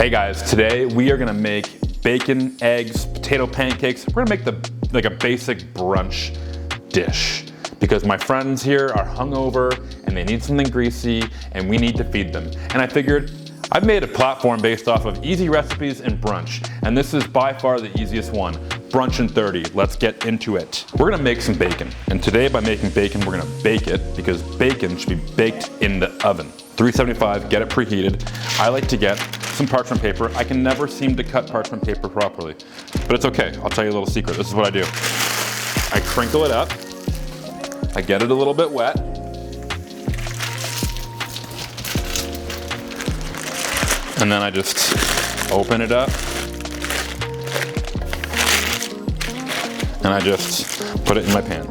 Hey guys, today we are gonna make bacon, eggs, potato pancakes. We're gonna make a basic brunch dish because my friends here are hungover and they need something greasy and we need to feed them. And I figured I've made a platform based off of easy recipes and brunch, and this is by far the easiest one. Brunch in 30, let's get into it. We're gonna make some bacon, and today by making bacon, we're gonna bake it because bacon should be baked in the oven. 375, get it preheated. I like to get some parchment paper. I can never seem to cut parchment paper properly, but it's okay. I'll tell you a little secret. This is what I do. I crinkle it up. I get it a little bit wet. And then I just open it up. And I just put it in my pan.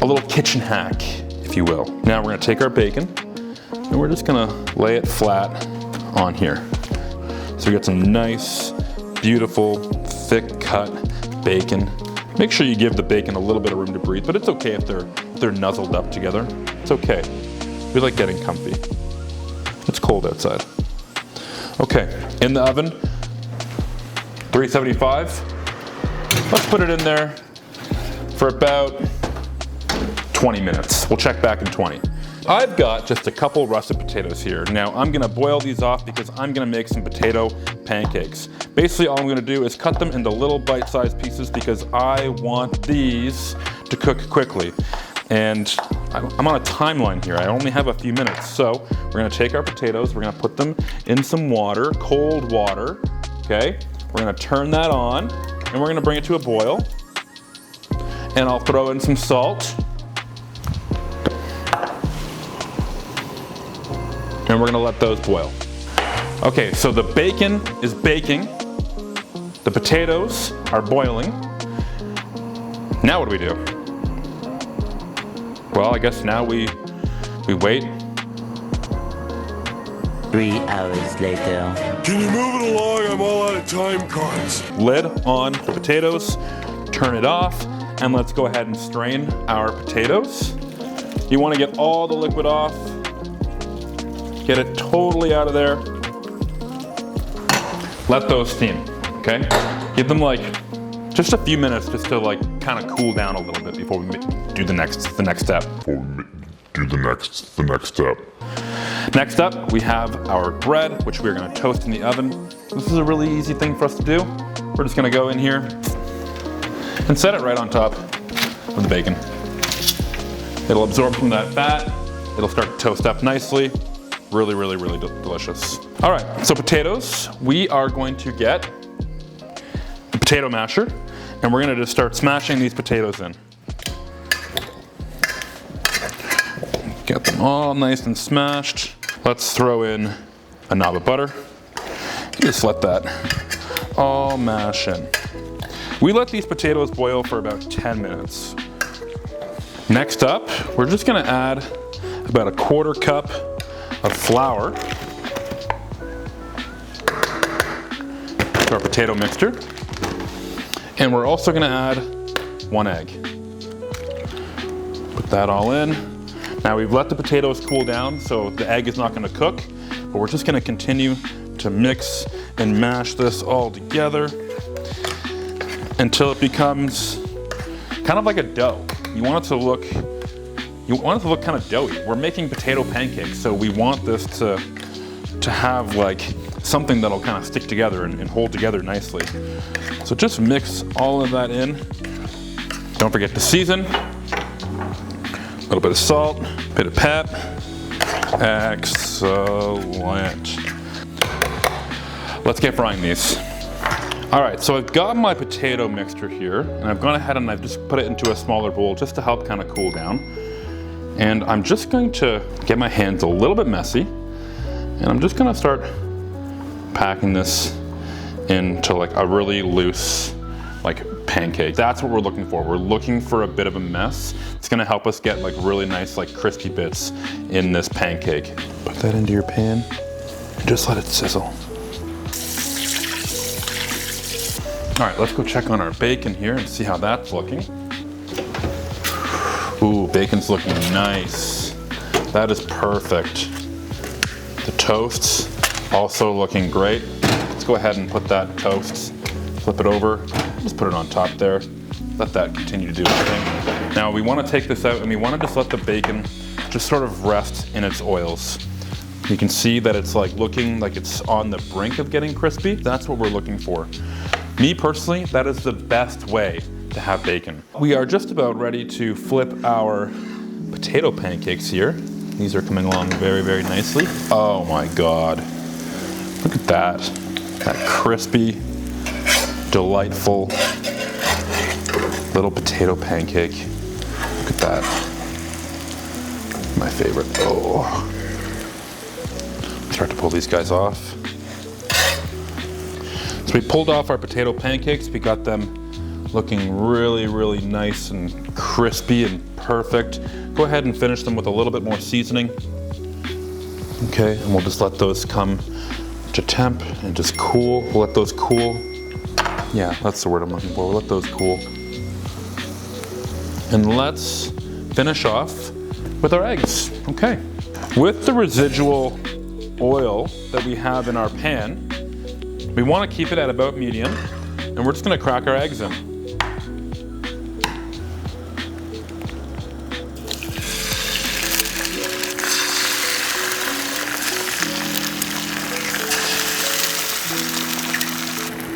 A little kitchen hack, if you will. Now we're gonna take our bacon and we're just gonna lay it flat on here. So we get some nice, beautiful, thick cut bacon. Make sure you give the bacon a little bit of room to breathe, but it's okay if they're nuzzled up together. It's okay. We like getting comfy. It's cold outside. Okay, in the oven, 375. Let's put it in there for about 20 minutes. We'll check back in 20. I've got just a couple russet potatoes here. Now I'm gonna boil these off because I'm gonna make some potato pancakes. Basically all I'm gonna do is cut them into little bite-sized pieces because I want these to cook quickly. And I'm on a timeline here. I only have a few minutes. So we're gonna take our potatoes, we're gonna put them in some water, cold water, okay? We're gonna turn that on and we're gonna bring it to a boil. And I'll throw in some salt. And we're gonna let those boil. Okay, so the bacon is baking. The potatoes are boiling. Now what do? Well, I guess now we wait. 3 hours later. Can you move it along? I'm all out of time cards. Lid on the potatoes, turn it off, and let's go ahead and strain our potatoes. You wanna get all the liquid off. Get it totally out of there. Let those steam, okay? Give them like just a few minutes just to like kind of cool down a little bit before we do the next step. Next up, we have our bread, which we're gonna toast in the oven. This is a really easy thing for us to do. We're just gonna go in here and set it right on top of the bacon. It'll absorb some of that fat. It'll start to toast up nicely. Really, really, really delicious. All right, so potatoes, we are going to get a potato masher and we're gonna just start smashing these potatoes in. Get them all nice and smashed. Let's throw in a knob of butter. Just let that all mash in. We let these potatoes boil for about 10 minutes. Next up, we're just gonna add about a 1/4 cup of flour to our potato mixture. And we're also gonna add 1 egg. Put that all in. Now we've let the potatoes cool down, so the egg is not gonna cook, but we're just gonna continue to mix and mash this all together until it becomes kind of like a dough. You want it to look kind of doughy. We're making potato pancakes, so we want this to have like something that'll kind of stick together and hold together nicely. So just mix all of that in. Don't forget to season. A little bit of salt, a bit of pep. Excellent. Let's get frying these. All right, so I've got my potato mixture here, and I've gone ahead and I've just put it into a smaller bowl just to help kind of cool down. And I'm just going to get my hands a little bit messy, and I'm just gonna start packing this into like a really loose like pancake. That's what we're looking for. We're looking for a bit of a mess. It's gonna help us get like really nice like crispy bits in this pancake. Put that into your pan and just let it sizzle. All right, let's go check on our bacon here and see how that's looking. Ooh, bacon's looking nice. That is perfect. The toasts Also looking great. Let's go ahead and put that toast, flip it over, just put it on top there. Let that continue to do its thing. Now we want to take this out and we want to just let the bacon just sort of rest in its oils. You can see that it's like looking like it's on the brink of getting crispy. That's what we're looking for. Me personally, that is the best way to have bacon. We are just about ready to flip our potato pancakes here. These are coming along very, very nicely. Oh my God. Look at that. That crispy, delightful little potato pancake. Look at that. My favorite. Oh. Start to pull these guys off. So we pulled off our potato pancakes. We got them looking really, really nice and crispy and perfect. Go ahead and finish them with a little bit more seasoning. Okay, and we'll just let those come to temp and just cool. We'll let those cool. Yeah, that's the word I'm looking for. We'll let those cool. And let's finish off with our eggs. Okay. With the residual oil that we have in our pan, we want to keep it at about medium, and we're just going to crack our eggs in.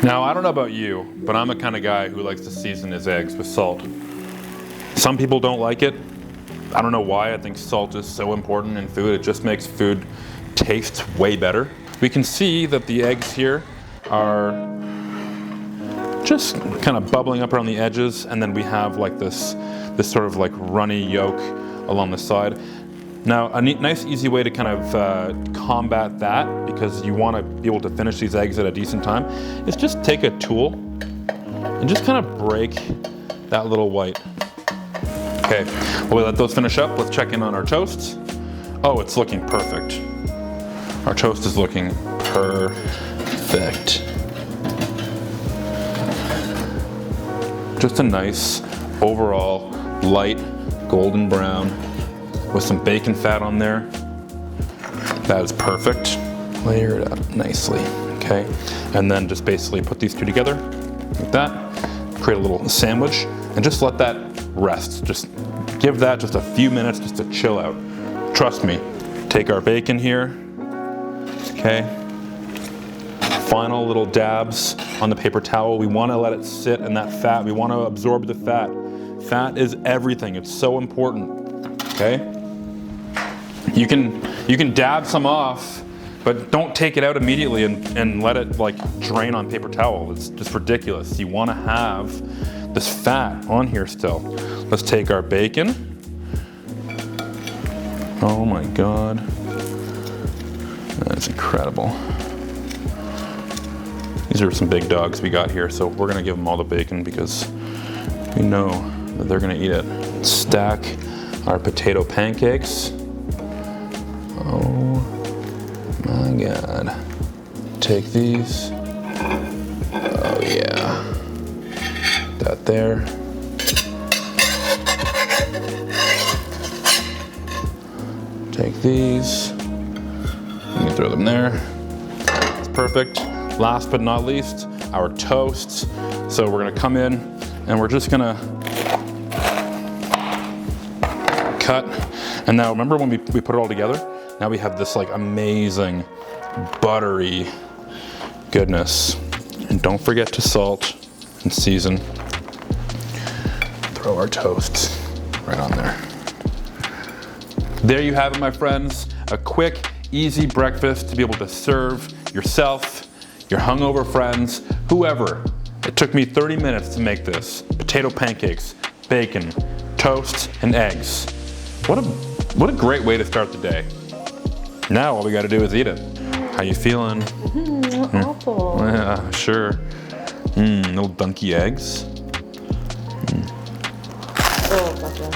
Now, I don't know about you, but I'm the kind of guy who likes to season his eggs with salt. Some people don't like it. I don't know why. I think salt is so important in food. It just makes food taste way better. We can see that the eggs here are just kind of bubbling up around the edges, and then we have like this sort of like runny yolk along the side. Now, a nice easy way to kind of combat that, because you want to be able to finish these eggs at a decent time, is just take a tool and just kind of break that little white. Okay, we'll let those finish up. Let's check in on our toast. Oh, it's looking perfect. Our toast is looking perfect. Just a nice, overall, light golden brown with some bacon fat on there. That is perfect. Layer it up nicely, okay? And then just basically put these two together like that. Create a little sandwich and just let that rest. Just give that just a few minutes just to chill out. Trust me. Take our bacon here, okay? Final little dabs on the paper towel. We want to let it sit in that fat. We want to absorb the fat. Fat is everything. It's so important, okay? You can dab some off, but don't take it out immediately and let it like drain on paper towel. It's just ridiculous. You want to have this fat on here still. Let's take our bacon. Oh my God. That's incredible. These are some big dogs we got here, so we're gonna give them all the bacon because we know that they're gonna eat it. Stack our potato pancakes. Oh my God. Take these. Oh yeah. That there. Take these. You can throw them there. It's perfect. Last but not least, our toast. So we're gonna come in and we're just gonna cut. And now remember when we put it all together? Now we have this like amazing buttery goodness. And don't forget to salt and season. Throw our toast right on there. There you have it, my friends. A quick, easy breakfast to be able to serve yourself, your hungover friends, whoever. It took me 30 minutes to make this. Potato pancakes, bacon, toast, and eggs. What a great way to start the day. Now all we gotta do is eat it. How you feeling? Awful. Yeah, sure. Little dunky eggs. Oh, gotcha.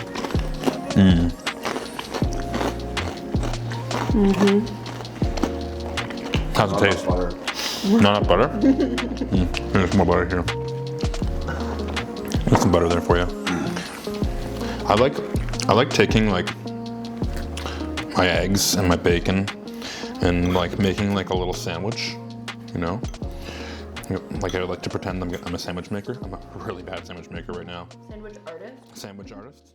How's it taste? Butter. Not enough butter? There's more butter here. There's some butter there for you. I like taking like my eggs and my bacon and like making like a little sandwich, you know? Like I like to pretend I'm a sandwich maker. I'm a really bad sandwich maker right now. Sandwich artist? Sandwich artist.